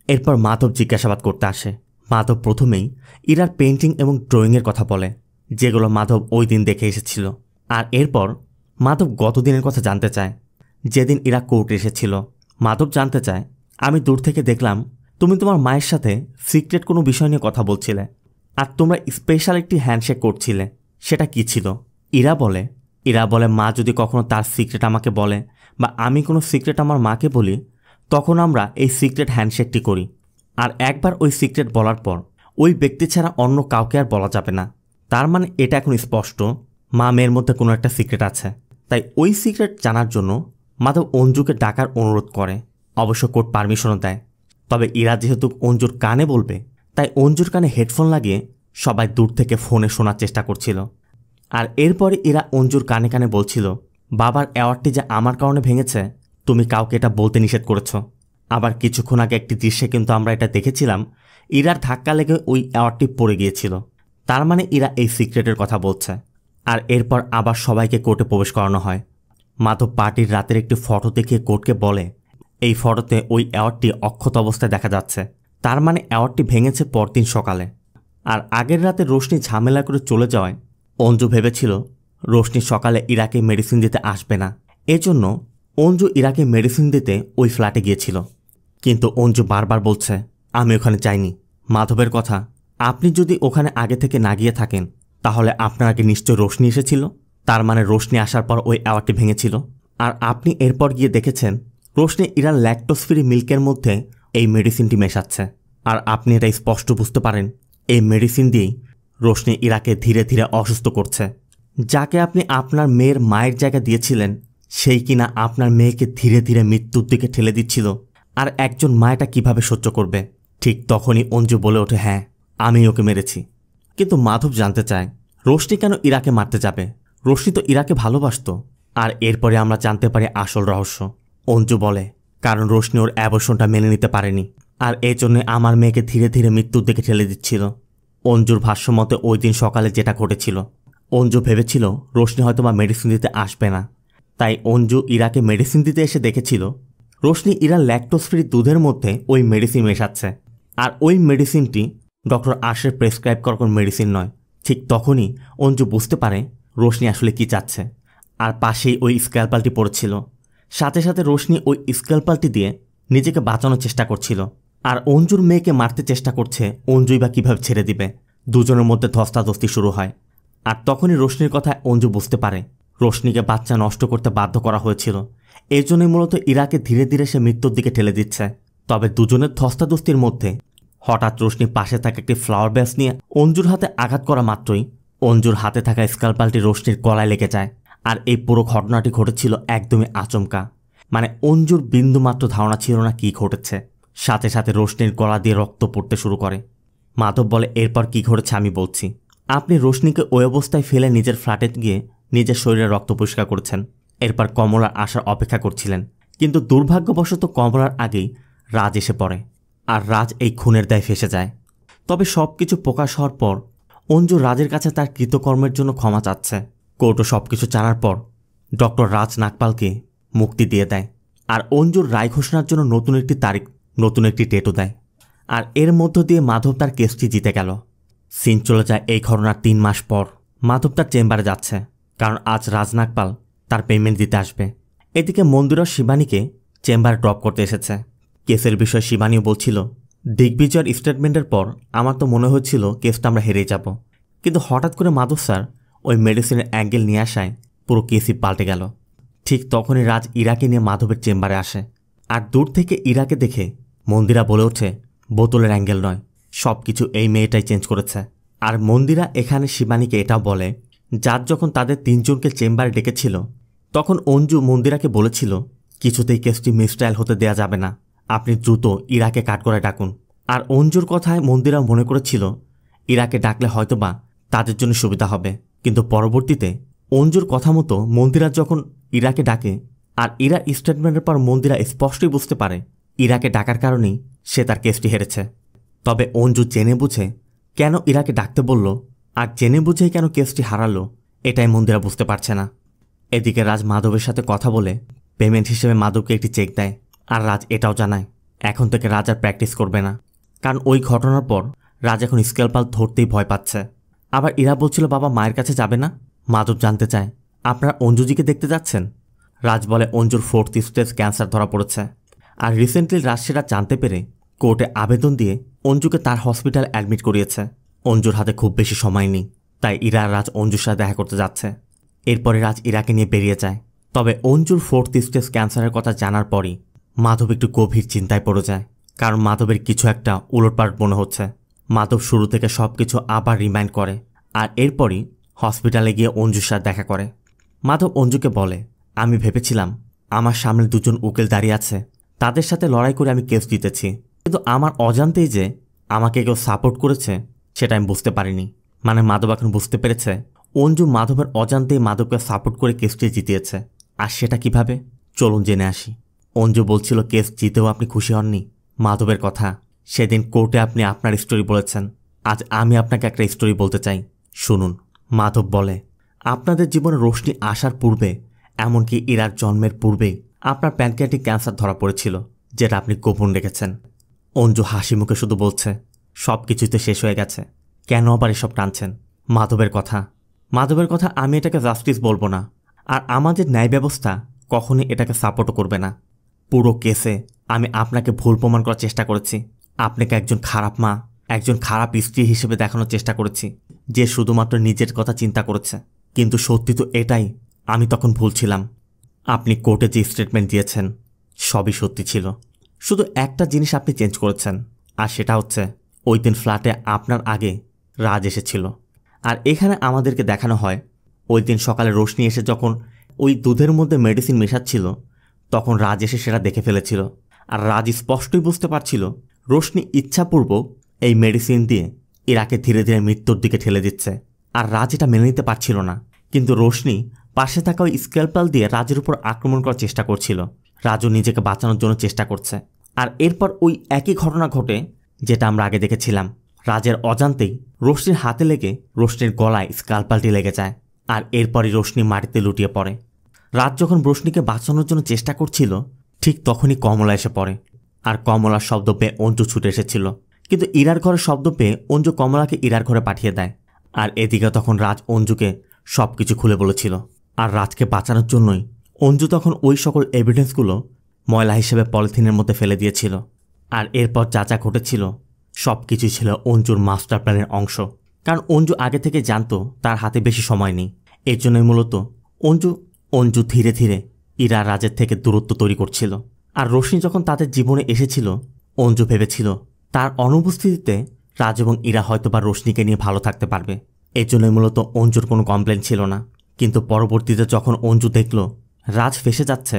এরপর মাধব জিজ্ঞাসাবাদ করতে আসে। মাধব প্রথমেই ইরার পেন্টিং এবং ড্রয়িংয়ের কথা বলে, যেগুলো মাধব ওই দিন দেখে এসেছিল। আর এরপর মাধব গত দিনের কথা জানতে চায়, যেদিন ইরা কোর্টে এসেছিল। মাধব জানতে চায়, আমি দূর থেকে দেখলাম তুমি তোমার মায়ের সাথে সিক্রেট কোনো বিষয় নিয়ে কথা বলছিলে, আর তোমরা স্পেশাল একটি হ্যান্ডশেক করছিলে, সেটা কি ছিল? ইরা বলে মা যদি কখনো তার সিক্রেট আমাকে বলে বা আমি কোনো সিক্রেট আমার মাকে বলি তখন আমরা এই সিক্রেট হ্যান্ডশেকটি করি। আর একবার ওই সিক্রেট বলার পর ওই ব্যক্তি ছাড়া অন্য কাউকে আর বলা যাবে না। তার মানে এটা এখন স্পষ্ট মা মেয়ের মধ্যে কোনো একটা সিক্রেট আছে। তাই ওই সিক্রেট জানার জন্য মাধব অঞ্জুকে ডাকার অনুরোধ করে। অবশ্য কোর্ট পারমিশনও দেয়। তবে ইরা যেহেতু অঞ্জুর কানে বলবে তাই অঞ্জুর কানে হেডফোন লাগিয়ে সবাই দূর থেকে ফোনে শোনার চেষ্টা করছিল। আর এরপরে ইরা অঞ্জুর কানে কানে বলছিল, বাবার অ্যাওয়ার্ডটি যে আমার কারণে ভেঙেছে তুমি কাউকে এটা বলতে নিষেধ করেছ। আবার কিছুক্ষণ আগে একটি দৃশ্যে কিন্তু আমরা এটা দেখেছিলাম, ইরার ধাক্কা লেগে ওই অ্যাওয়ার্ডটি পড়ে গিয়েছিল। তার মানে ইরা এই সিক্রেটের কথা বলছে। আর এরপর আবার সবাইকে কোর্টে প্রবেশ করানো হয়। মাধব পার্টির রাতের একটি ফটো দেখিয়ে কোর্টকে বলে এই ফটোতে ওই অ্যাওয়ার্ডটি অক্ষত অবস্থায় দেখা যাচ্ছে, তার মানে অ্যাওয়ার্ডটি ভেঙেছে পরদিন সকালে। আর আগের রাতে রোশনি ঝামেলা করে চলে যাওয়ায় অঞ্জু ভেবেছিল রোশনি সকালে ইরাকে মেডিসিন দিতে আসবে না, এজন্য অঞ্জু ইরাকে মেডিসিন দিতে ওই ফ্ল্যাটে গিয়েছিল। কিন্তু অঞ্জু বারবার বলছে আমি ওখানে যাইনি। মাধবের কথা, আপনি যদি ওখানে আগে থেকে না গিয়ে থাকেন তাহলে আপনার আগে নিশ্চয় রোশনি এসেছিল, তার মানে রোশনি আসার পর ওই অ্যাওয়ার্ডটি ভেঙেছিল। আর আপনি এরপর গিয়ে দেখেছেন রোশনি ইরার ল্যাকটোজ ফ্রি মিল্কের মধ্যে এই মেডিসিনটি মেশাচ্ছে। আর আপনি এটা স্পষ্ট বুঝতে পারেন এই মেডিসিন দিয়েই রোশনি ইরাকে ধীরে ধীরে অসুস্থ করছে। যাকে আপনি আপনার মেয়ের মায়ের জায়গা দিয়েছিলেন সেই কিনা আপনার মেয়েকে ধীরে ধীরে মৃত্যুর দিকে ঠেলে দিচ্ছিল। আর একজন মা এটা কীভাবে সহ্য করবে? ঠিক তখনই অঞ্জু বলে ওঠে, হ্যাঁ আমি ওকে মেরেছি। কিন্তু মাধব জানতে চায় রোশনি কেন ইরাকে মারতে যাবে? রোশনি তো ইরাকে ভালোবাসত। আর এরপরে আমরা জানতে পারি আসল রহস্য। অঞ্জু বলে কারণ রোশনি ওর অ্যাবর্শনটা মেনে নিতে পারেনি, আর এই জন্যে আমার মেয়েকে ধীরে ধীরে মৃত্যুর দিকে ঠেলে দিচ্ছিল। অঞ্জুর ভাষ্যমতে ওই দিন সকালে যেটা ঘটেছিল, অঞ্জু ভেবেছিল রোশনি হয়তো বা মেডিসিন দিতে আসবে না, তাই অঞ্জু ইরাকে মেডিসিন দিতে এসে দেখেছিল রোশনি ইরার ল্যাকটোজ ফ্রি দুধের মধ্যে ওই মেডিসিন মেশাচ্ছে। আর ওই মেডিসিনটি ডক্টর আশের প্রেসক্রাইব করা কোনো মেডিসিন নয়। ঠিক তখনই অঞ্জু বুঝতে পারে রোশনি আসলে কি চাচ্ছে। আর পাশেই ওই স্ক্যালপালটি পড়েছিল। সাথে সাথে রোশনি ওই স্ক্যালপালটি দিয়ে নিজেকে বাঁচানোর চেষ্টা করছিল। আর অঞ্জুর মেয়েকে মারতে চেষ্টা করছে, অঞ্জুই বা কীভাবে ছেড়ে দিবে? দুজনের মধ্যে ধস্তাধস্তি শুরু হয়। আর তখনই রোশনির কথায় অঞ্জু বুঝতে পারে রোশনিকে বাচ্চা নষ্ট করতে বাধ্য করা হয়েছিল। এর জন্যই মূলত ইরাকে ধীরে ধীরে সে মৃত্যুর দিকে ঠেলে দিচ্ছে। তবে দুজনের ধস্তাধস্তির মধ্যে হঠাৎ রোশনি পাশে থাকা একটি ফ্লাওয়ার ব্যাস নিয়ে অঞ্জুর হাতে আঘাত করা মাত্রই অঞ্জুর হাতে থাকা স্কালপালটি রোশনির গলায় লেগে যায়। আর এই পুরো ঘটনাটি ঘটেছিল একদমই আচমকা। মানে অঞ্জুর বিন্দুমাত্র ধারণা ছিল না কি ঘটেছে। সাথে সাথে রোশনির গলা দিয়ে রক্ত পড়তে শুরু করে। মাধব বলে, এরপর কি ঘটেছে আমি বলছি। আপনি রোশনিকে ওই অবস্থায় ফেলে নিজের ফ্ল্যাটে গিয়ে নিজের শরীরে রক্ত পরিষ্কার করেছেন। এরপর কমলার আসার অপেক্ষা করছিলেন। কিন্তু দুর্ভাগ্যবশত কমলার আগেই রাজ এসে পড়ে। আর রাজ এই খুনের দায় ফেসে যায়। তবে সব কিছু প্রকাশ হওয়ার পর অঞ্জু রাজের কাছে তার কৃতকর্মের জন্য ক্ষমা চাচ্ছে। কোর্টও সব কিছু জানার পর ডক্টর রাজ নাগপালকে মুক্তি দিয়ে দেয়। আর অঞ্জুর রায় ঘোষণার জন্য নতুন একটি তারিখ, নতুন একটি ডেটও দেয়। আর এর মধ্য দিয়ে মাধব তার কেসটি জিতে গেল। সিন চলে যায় এই ঘটনার 3 মাস পর। মাধব তার চেম্বারে যাচ্ছে, কারণ আজ রাজ নাগপাল তার পেমেন্ট দিতে আসবে। এদিকে মন্দির শিবানীকে চেম্বারে ড্রপ করতে এসেছে। কেসের বিষয়ে শিবানীও বলছিল, দিগ্বিজয়ের স্টেটমেন্টের পর আমার তো মনে হচ্ছিল কেসটা আমরা হেরে যাব। কিন্তু হঠাৎ করে মাধব স্যার ওই মেডিসিনের অ্যাঙ্গেল নিয়ে আসায় পুরো কেসই পাল্টে গেল। ঠিক তখনই রাজ ইরাকে নিয়ে মাধবের চেম্বারে আসে। আর দূর থেকে ইরাকে দেখে মন্দিরা বলে ওঠে, বোতলের অ্যাঙ্গেল নয়, সব কিছু এই মেয়েটাই চেঞ্জ করেছে। আর মন্দিরা এখানে শিবানীকে এটাও বলে, জাজ যখন তাদের 3 জনকে চেম্বারে ডেকেছিল তখন অঞ্জু মন্দিরাকে বলেছিল, কিছুতেই কেসটি মিসট্রায়াল হতে দেয়া যাবে না, আপনি দ্রুত ইরাকে কাঠগড়ায় ডাকুন। আর অঞ্জুর কথায় মন্দিরা মনে করেছিল ইরাকে ডাকলে হয়তোবা তাদের জন্য সুবিধা হবে। কিন্তু পরবর্তীতে অঞ্জুর কথা মতো মন্দিরা যখন ইরাকে ডাকে আর ইরার স্টেটমেন্টের পর মন্দিরা স্পষ্টই বুঝতে পারে ইরাকে ডাকার কারণেই সে তার কেসটি হেরেছে। তবে অঞ্জু জেনে বুঝে কেন ইরাকে ডাকতে বলল আর জেনে বুঝেই কেন কেসটি হারালো এটাই মন্দিরা বুঝতে পারছে না। এদিকে রাজ মাধবের সাথে কথা বলে পেমেন্ট হিসেবে মাধবকে একটি চেক দেয়। আর রাজ এটাও জানায় এখন থেকে রাজ আর প্র্যাকটিস করবে না, কারণ ওই ঘটনার পর রাজ এখন স্কেলপাল ধরতেই ভয় পাচ্ছে। আবার ইরা বলছিল বাবা মায়ের কাছে যাবে না। মাধব জানতে চায়, আপনারা অঞ্জুজিকে দেখতে যাচ্ছেন? রাজ বলে অঞ্জুর 4th স্টেজ ক্যান্সার ধরা পড়েছে। আর রিসেন্টলি রাজ সেটা জানতে পেরে কোর্টে আবেদন দিয়ে অঞ্জুকে তার হসপিটালে অ্যাডমিট করিয়েছে। অঞ্জুর হাতে খুব বেশি সময় নেই, তাই ইরা আর রাজ অঞ্জুর সাথে দেখা করতে যাচ্ছে। এরপরে রাজ ইরাকে নিয়ে বেরিয়ে যায়। তবে অঞ্জুর 4th স্টেজ ক্যান্সারের কথা জানার পরই মাধব একটু গভীর চিন্তায় পড়ে যায়, কারণ মাধবের কিছু একটা উলটপালট মনে হচ্ছে। মাধব শুরু থেকে সব কিছু আবার রিমাইন্ড করে আর এরপরই হসপিটালে গিয়ে অঞ্জুর সাথে দেখা করে। মাধব অঞ্জুকে বলে, আমি ভেবেছিলাম আমার সামনে 2 জন উকিল দাঁড়িয়ে আছে, তাদের সাথে লড়াই করে আমি কেস জিতেছি, কিন্তু আমার অজান্তেই যে আমাকে কেউ সাপোর্ট করেছে সেটা আমি বুঝতে পারিনি। মানে মাধব এখন বুঝতে পেরেছে অঞ্জু মাধবের অজান্তেই মাধবকে সাপোর্ট করে কেসটি জিতিয়েছে। আর সেটা কিভাবে, চলুন জেনে আসি। অঞ্জু বলছিল কেস জিতেও আপনি খুশি হননি। মাধবের কথা, সেদিন কোর্টে আপনি আপনার স্টোরি বলেছেন, আজ আমি আপনাকে একটা স্টোরি বলতে চাই, শুনুন। মাধব বলে, আপনাদের জীবনে রোশনি আসার পূর্বে, এমনকি ইরার জন্মের পূর্বেই আপনার প্যানক্রিয়াটিক ক্যান্সার ধরা পড়েছিল, যেটা আপনি গোপন রেখেছেন। অঞ্জু হাসি মুখে শুধু বলছে, সব কিছুতে শেষ হয়ে গেছে, কেন আবার এসব টানছেন? মাধবের কথা আমি এটাকে জাস্টিস বলবো না, আর আমাদের ন্যায় ব্যবস্থা কখনই এটাকে সাপোর্টও করবে না। পুরো কেসে আমি আপনাকে ভুল প্রমাণ করার চেষ্টা করেছি। আপনাকে একজন খারাপ মা, একজন খারাপ স্ত্রী হিসেবে দেখানোর চেষ্টা করেছি, যে শুধুমাত্র নিজের কথা চিন্তা করেছে। কিন্তু সত্যি তো এটাই, আমি তখন ভুল ছিলাম। আপনি কোর্টে যে স্টেটমেন্ট দিয়েছেন সবই সত্যি ছিল, শুধু একটা জিনিস আপনি চেঞ্জ করেছেন, আর সেটা হচ্ছে ওই দিন ফ্ল্যাটে আপনার আগে রাজ এসেছিল। আর এখানে আমাদেরকে দেখানো হয় ওই দিন সকালে রোশনি এসে যখন ওই দুধের মধ্যে মেডিসিন মেশাচ্ছিল তখন রাজ এসে সেটা দেখে ফেলেছিল। আর রাজ স্পষ্টই বুঝতে পারছিল রোশনি ইচ্ছাপূর্বক এই মেডিসিন দিয়ে ইরাকে ধীরে ধীরে মৃত্যুর দিকে ঠেলে দিচ্ছে। আর রাজ এটা মেনে নিতে পারছিল না, কিন্তু রোশনি পাশে থাকা ওই স্ক্যালপেল দিয়ে রাজের উপর আক্রমণ করার চেষ্টা করছিল। রাজু নিজেকে বাঁচানোর জন্য চেষ্টা করছে। আর এরপর ওই একই ঘটনা ঘটে যেটা আমরা আগে দেখেছিলাম। রাজের অজান্তেই রোশনির হাতে লেগে রোশনির গলায় স্ক্যালপেলটি লেগে যায়। আর এরপরই রোশনি মাটিতে লুটিয়ে পড়ে। রাজ যখন রোশনিকে বাঁচানোর জন্য চেষ্টা করছিল ঠিক তখনই কমলা এসে পড়ে। আর কমলার শব্দ পেয়ে অঞ্জু ছুটে এসেছিল, কিন্তু ইরার ঘরের শব্দ পেয়ে অঞ্জু কমলাকে ইরার ঘরে পাঠিয়ে দেয়। আর এদিকে তখন রাজ অঞ্জুকে সব কিছু খুলে বলেছিল। আর রাজকে বাঁচানোর জন্যই অঞ্জু তখন ওই সকল এভিডেন্সগুলো ময়লা হিসেবে পলিথিনের মধ্যে ফেলে দিয়েছিল। আর এরপর যা যা ঘটেছিল সব কিছুই ছিল অঞ্জুর মাস্টার প্ল্যানের অংশ, কারণ অঞ্জু আগে থেকে জানতো তার হাতে বেশি সময় নেই। এর জন্যই মূলত অঞ্জু অঞ্জু ধীরে ধীরে ইরা রাজের থেকে দূরত্ব তৈরি করছিল। আর রোশনি যখন তাদের জীবনে এসেছিল, অঞ্জু ভেবেছিল তার অনুপস্থিতিতে রাজ এবং ইরা হয়তোবা রোশনিকে নিয়ে ভালো থাকতে পারবে। এর জন্যই মূলত অঞ্জুর কোনো কমপ্লেন ছিল না। কিন্তু পরবর্তীতে যখন অঞ্জু দেখল রাজ ফেসে যাচ্ছে,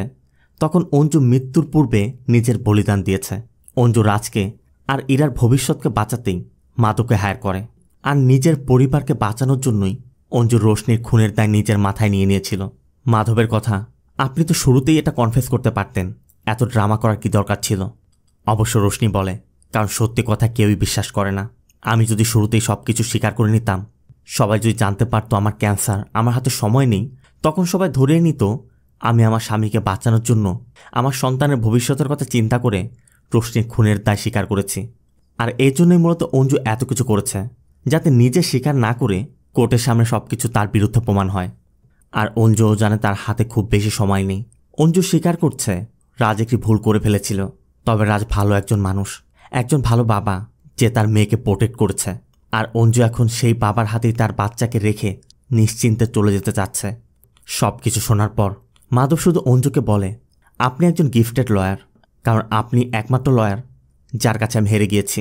তখন অঞ্জু মৃত্যুর পূর্বে নিজের বলিদান দিয়েছে। অঞ্জু রাজকে আর ইরার ভবিষ্যৎকে বাঁচাতেই মাধবকে হায়ার করে। আর নিজের পরিবারকে বাঁচানোর জন্যই অঞ্জু রোশনির খুনের দায় নিজের মাথায় নিয়ে নিয়েছিল। মাধবের কথা, আপনি তো শুরুতেই এটা কনফেস করতে পারতেন, এত ড্রামা করার কি দরকার ছিল? অবশ্য রোশনি বলে, কারণ সত্যি কথা কেউই বিশ্বাস করে না। আমি যদি শুরুতেই সব কিছু স্বীকার করে নিতাম, সবাই যদি জানতে পারতো আমার ক্যান্সার, আমার হাতে সময় নেই, তখন সবাই ধরেই নিত আমি আমার স্বামীকে বাঁচানোর জন্য আমার সন্তানের ভবিষ্যতের কথা চিন্তা করে রোশনির খুনের দায় স্বীকার করেছি। আর এই জন্যই মূলত অঞ্জু এত কিছু করেছে, যাতে নিজে স্বীকার না করে কোর্টের সামনে সবকিছু তার বিরুদ্ধে প্রমাণ হয়। আর অঞ্জুও জানে তার হাতে খুব বেশি সময় নেই। অঞ্জু স্বীকার করছে রাজ একটি ভুল করে ফেলেছিল, তবে রাজ ভালো একজন মানুষ, একজন ভালো বাবা যে তার মেয়েকে প্রোটেক্ট করেছে। আর অঞ্জু এখন সেই বাবার হাতেই তার বাচ্চাকে রেখে নিশ্চিন্তে চলে যেতে চাচ্ছে। সব কিছু শোনার পর মাধব শুধু অঞ্জুকে বলে, আপনি একজন গিফটেড লয়ার, কারণ আপনি একমাত্র লয়ার যার কাছে আমি হেরে গিয়েছি।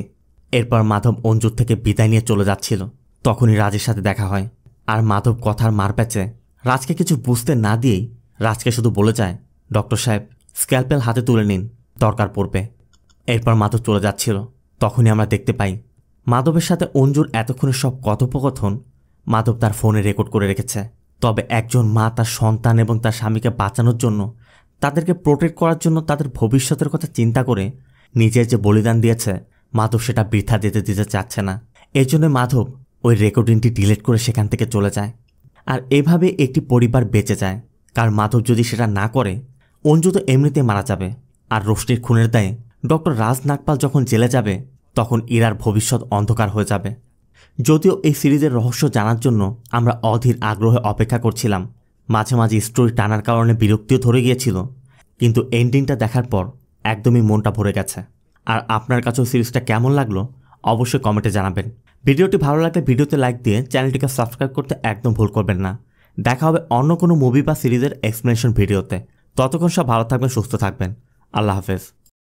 এরপর মাধব অঞ্জুর থেকে বিদায় নিয়ে চলে যাচ্ছিল, তখনই রাজের সাথে দেখা হয়। আর মাধব কথার মার প্যাচে রাজকে কিছু বুঝতে না দিয়েই রাজকে শুধু বলে যায়, ডক্টর সাহেব স্ক্যালপেল হাতে তুলে নিন, দরকার পড়বে। এরপর মাধব চলে যাচ্ছিল, তখনই আমরা দেখতে পাই মাধবের সাথে অঞ্জুর এতক্ষণের সব কথোপকথন মাধব তার ফোনে রেকর্ড করে রেখেছে। তবে একজন মা তার সন্তান এবং তার স্বামীকে বাঁচানোর জন্য, তাদেরকে প্রোটেক্ট করার জন্য, তাদের ভবিষ্যতের কথা চিন্তা করে নিজের যে বলিদান দিয়েছে, মাধব সেটা বৃথা দিতে চাচ্ছে না। এর জন্য মাধব ওই রেকর্ডিংটি ডিলিট করে সেখান থেকে চলে যায়। আর এভাবে একটি পরিবার বেঁচে যায়, কারণ মাধব যদি সেটা না করে অঞ্জু তো এমনিতেই মারা যাবে। আর রোশনির খুনের দায়ে ডক্টর রাজ নাগপাল যখন জেলে যাবে, তখন ইরার ভবিষ্যৎ অন্ধকার হয়ে যাবে। যদিও এই সিরিজের রহস্য জানার জন্য আমরা অধীর আগ্রহে অপেক্ষা করছিলাম, মাঝে মাঝে স্টোরি টানার কারণে বিরক্তিও ধরে গিয়েছিল, কিন্তু এন্ডিংটা দেখার পর একদমই মনটা ভরে গেছে। আর আপনার কাছেও সিরিজটা কেমন লাগলো অবশ্যই কমেন্টে জানাবেন। ভিডিওটি ভালো লাগলে ভিডিওতে লাইক দিয়ে চ্যানেলটিকে সাবস্ক্রাইব করতে একদম ভুল করবেন না। দেখা হবে অন্য কোনো মুভি বা সিরিজের এক্সপ্লেনেশন ভিডিওতে। ততক্ষণ সব ভালো থাকবেন, সুস্থ থাকবেন। আল্লাহ হাফেজ।